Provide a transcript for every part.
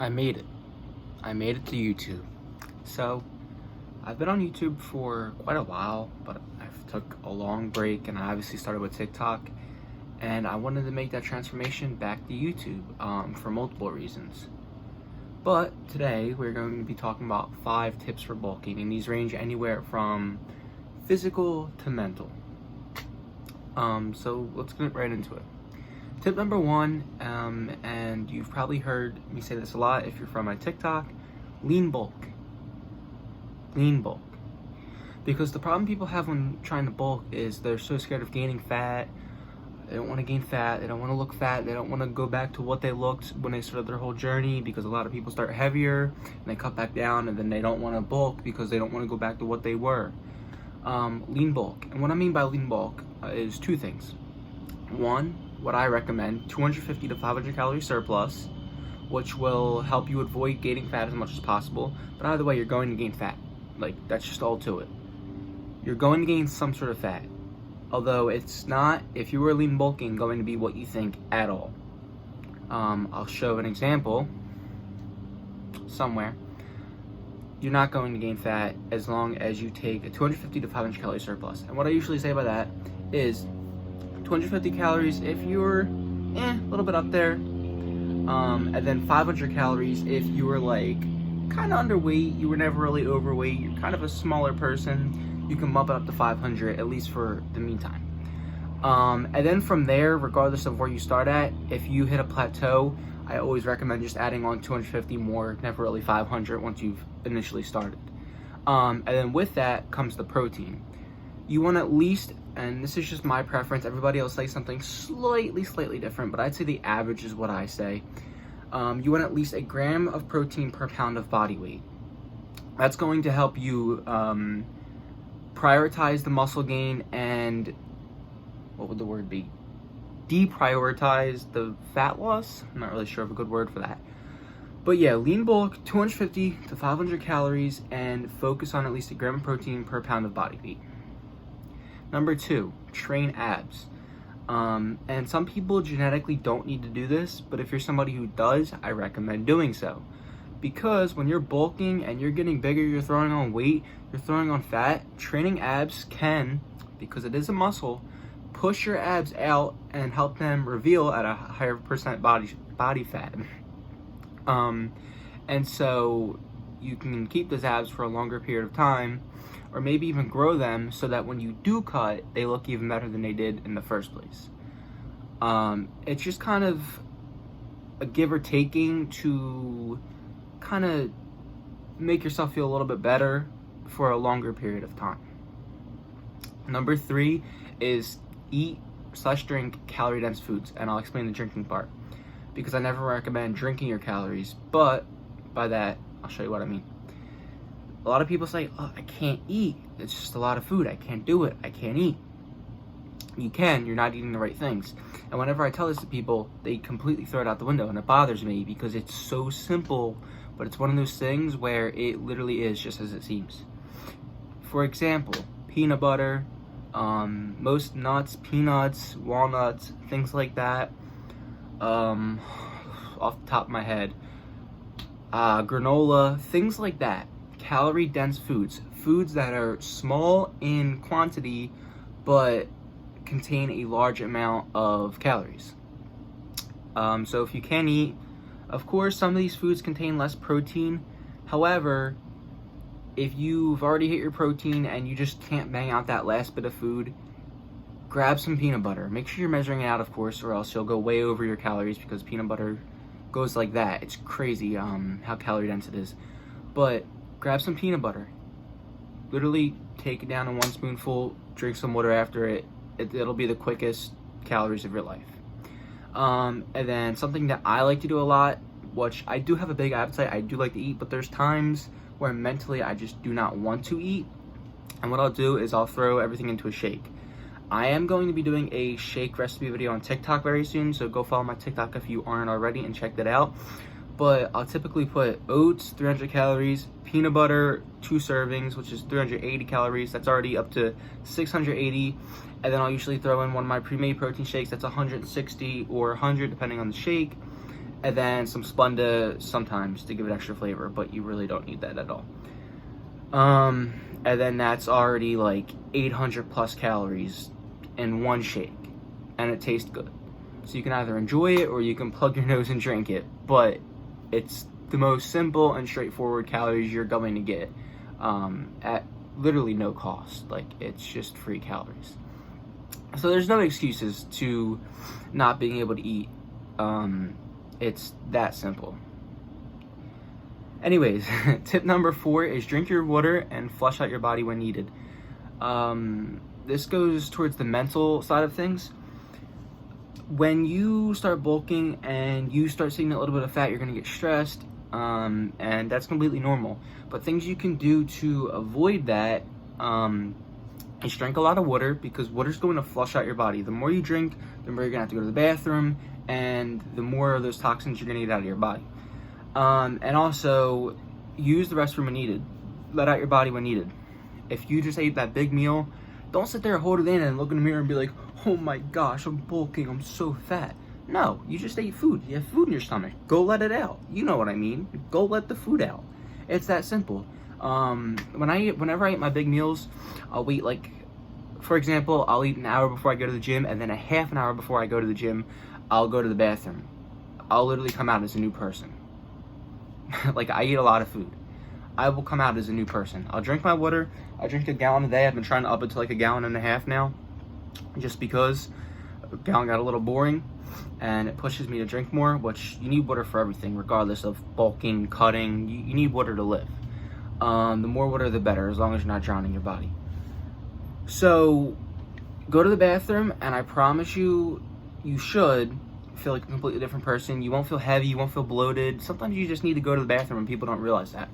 I made it. I made it to YouTube. So, I've been on YouTube for quite a while, but I've took a long break and I obviously started with TikTok. And I wanted to make that transformation back to YouTube for multiple reasons. But today we're going to be talking about 5 tips for bulking, and these range anywhere from physical to mental. So let's get right into it. Tip number 1, and you've probably heard me say this a lot if you're from my TikTok, lean bulk. Lean bulk. Because the problem people have when trying to bulk is they're so scared of gaining fat. They don't want to gain fat, they don't want to look fat, they don't want to go back to what they looked when they started their whole journey, because a lot of people start heavier and they cut back down, and then they don't want to bulk because they don't want to go back to what they were. Lean bulk. And what I mean by lean bulk is 2 things. 1, what I recommend, 250 to 500 calorie surplus, which will help you avoid gaining fat as much as possible. But either way, you're going to gain fat. Like, that's just all to it. You're going to gain some sort of fat. Although it's not, if you were lean bulking, going to be what you think at all. I'll show an example somewhere. You're not going to gain fat as long as you take a 250 to 500 calorie surplus. And what I usually say by that is 250 calories if you're a little bit up there, and then 500 calories if you were like kind of underweight, you were never really overweight, you're kind of a smaller person, you can bump it up to 500 at least for the meantime. And then from there, regardless of where you start at, if you hit a plateau, I always recommend just adding on 250 more, never really 500 once you've initially started. And then with that comes the protein. You want at least, and this is just my preference, everybody else says something slightly different, but I'd say the average is what I say. You want at least 1 gram of protein per pound of body weight. That's going to help you prioritize the muscle gain and, what would the word be? Deprioritize the fat loss? I'm not really sure of a good word for that. But yeah, lean bulk, 250 to 500 calories, and focus on at least 1 gram of protein per pound of body weight. Number 2, train abs. And some people genetically don't need to do this, but if you're somebody who does, I recommend doing so. Because when you're bulking and you're getting bigger, you're throwing on weight, you're throwing on fat, training abs can, because it is a muscle, push your abs out and help them reveal at a higher percent body fat. And so you can keep those abs for a longer period of time, or maybe even grow them so that when you do cut, they look even better than they did in the first place. It's just kind of a give or taking to kind of make yourself feel a little bit better for a longer period of time. Number 3 is eat/drink calorie dense foods, and I'll explain the drinking part because I never recommend drinking your calories, but by that I'll show you what I mean. A lot of people say, oh, I can't eat, it's just a lot of food, I can't do it, I can't eat. You can, you're not eating the right things. And whenever I tell this to people, they completely throw it out the window, and it bothers me because it's so simple, but it's one of those things where it literally is just as it seems. For example, peanut butter, most nuts, peanuts, walnuts, things like that. Off the top of my head, granola, things like that. Calorie dense foods that are small in quantity but contain a large amount of calories. So if you can eat, of course some of these foods contain less protein. However, if you've already hit your protein and you just can't bang out that last bit of food, grab some peanut butter. Make sure you're measuring it out, of course, or else you'll go way over your calories, because peanut butter goes like that. It's crazy how calorie dense it is. But grab some peanut butter. Literally take it down in 1 spoonful, drink some water after it. It'll be the quickest calories of your life. And then something that I like to do a lot, which I do have a big appetite, I do like to eat, but there's times where mentally I just do not want to eat. And what I'll do is I'll throw everything into a shake. I am going to be doing a shake recipe video on TikTok very soon, so go follow my TikTok if you aren't already and check that out. But I'll typically put oats, 300 calories, peanut butter, 2 servings, which is 380 calories. That's already up to 680. And then I'll usually throw in one of my pre-made protein shakes. That's 160 or 100, depending on the shake. and then some Splenda sometimes to give it extra flavor, but you really don't need that at all. And then that's already like 800 plus calories in one shake, and it tastes good. So you can either enjoy it or you can plug your nose and drink it, but it's the most simple and straightforward calories you're going to get at literally no cost. Like, it's just free calories. So there's no excuses to not being able to eat. It's that simple. Anyways, tip number 4 is drink your water and flush out your body when needed. This goes towards the mental side of things. When you start bulking and you start seeing a little bit of fat, you're going to get stressed, and that's completely normal. But things you can do to avoid that is drink a lot of water, because water's going to flush out your body. The more you drink, the more you're going to have to go to the bathroom, and the more of those toxins you're going to get out of your body. And also, use the restroom when needed. Let out your body when needed. If you just ate that big meal, don't sit there, hold it in, and look in the mirror and be like, oh my gosh, I'm bulking, I'm so fat. No, you just ate food. You have food in your stomach. Go let it out. You know what I mean. Go let the food out. It's that simple. Whenever I eat my big meals, I'll eat, like, for example, I'll eat an hour before I go to the gym, and then a half an hour before I go to the gym, I'll go to the bathroom. I'll literally come out as a new person. Like, I eat a lot of food. I will come out as a new person. I'll drink my water. I drink a gallon a day. I've been trying to up it to like a gallon and a half now, just because a gallon got a little boring, and it pushes me to drink more, which you need water for everything, regardless of bulking, cutting. You need water to live. The more water, the better, as long as you're not drowning your body. So, go to the bathroom, and I promise you, you should feel like a completely different person. You won't feel heavy, you won't feel bloated. Sometimes you just need to go to the bathroom, and people don't realize that.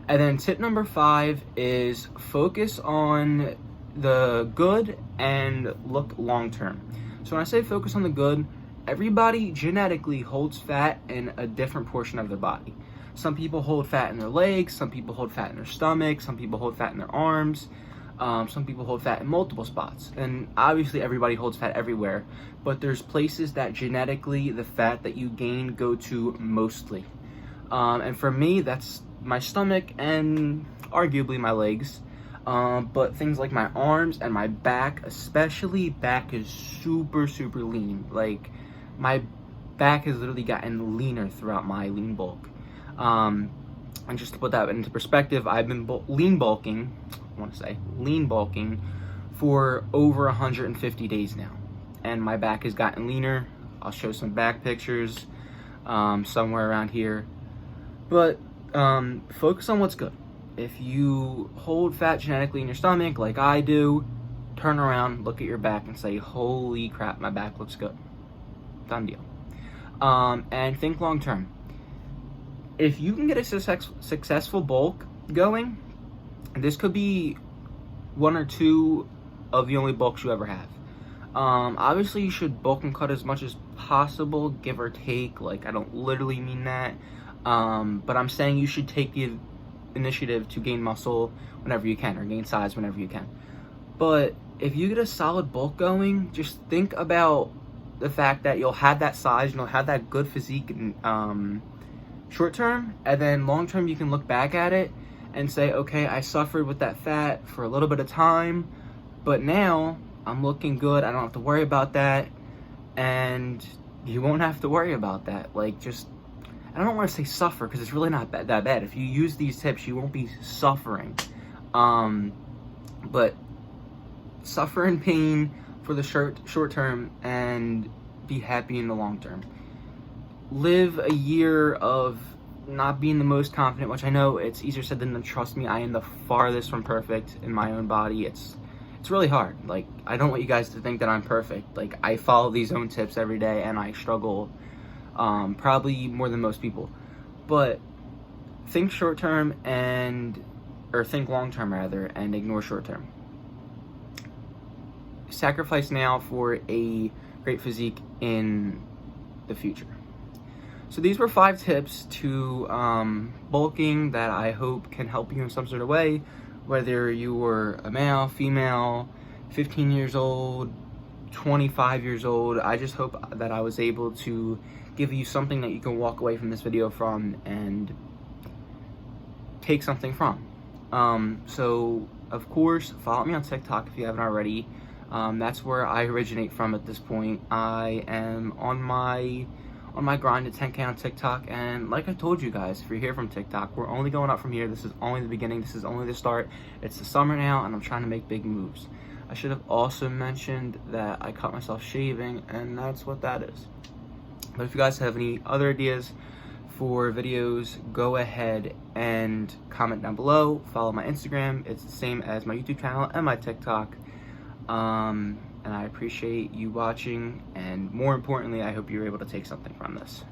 And then tip number 5 is focus on the good and look long term. So when I say focus on the good, everybody genetically holds fat in a different portion of their body. Some people hold fat in their legs, some people hold fat in their stomach, some people hold fat in their arms, some people hold fat in multiple spots. And obviously everybody holds fat everywhere, but there's places that genetically the fat that you gain go to mostly. And for me, that's my stomach and arguably my legs. But things like my arms and my back, especially back, is super, super lean. Like, my back has literally gotten leaner throughout my lean bulk. And just to put that into perspective, I've been lean bulking for over 150 days now. And my back has gotten leaner. I'll show some back pictures somewhere around here. But focus on what's good. If you hold fat genetically in your stomach like I do, turn around, look at your back, and say, holy crap, my back looks good. Done deal. And think long term. If you can get a successful bulk going, this could be 1 or 2 of the only bulks you ever have. Obviously, you should bulk and cut as much as possible, give or take. Like, I don't literally mean that. But I'm saying you should take the initiative to gain muscle whenever you can, or gain size whenever you can. But if you get a solid bulk going, just think about the fact that you'll have that size and you'll have that good physique short term, and then long term you can look back at it and say, okay, I suffered with that fat for a little bit of time, but now I'm looking good. I don't have to worry about that, and you won't have to worry about that. Like, just, I don't want to say suffer, because it's really not that bad. If you use these tips, you won't be suffering. But suffer in pain for the short term and be happy in the long term. Live a year of not being the most confident, which I know it's easier said than done. Trust me, I am the farthest from perfect in my own body. It's really hard. Like, I don't want you guys to think that I'm perfect. Like, I follow these own tips every day, and I struggle probably more than most people. But think short term or think long term rather, and ignore short term. Sacrifice now for a great physique in the future. So these were 5 tips to bulking that I hope can help you in some sort of way, whether you were a male, female, 15 years old, 25 years old. I just hope that I was able to give you something that you can walk away from this video from and take something from. So of course, follow me on TikTok if you haven't already. That's where I originate from at this point. I am on my grind to 10K on TikTok, and like I told you guys, if you're here from TikTok, we're only going up from here. This is only the beginning. This is only the start. It's the summer now, and I'm trying to make big moves. I should have also mentioned that I cut myself shaving, and that's what that is. But if you guys have any other ideas for videos, go ahead and comment down below. Follow my Instagram. It's the same as my YouTube channel and my TikTok. And I appreciate you watching, and more importantly, I hope you're able to take something from this.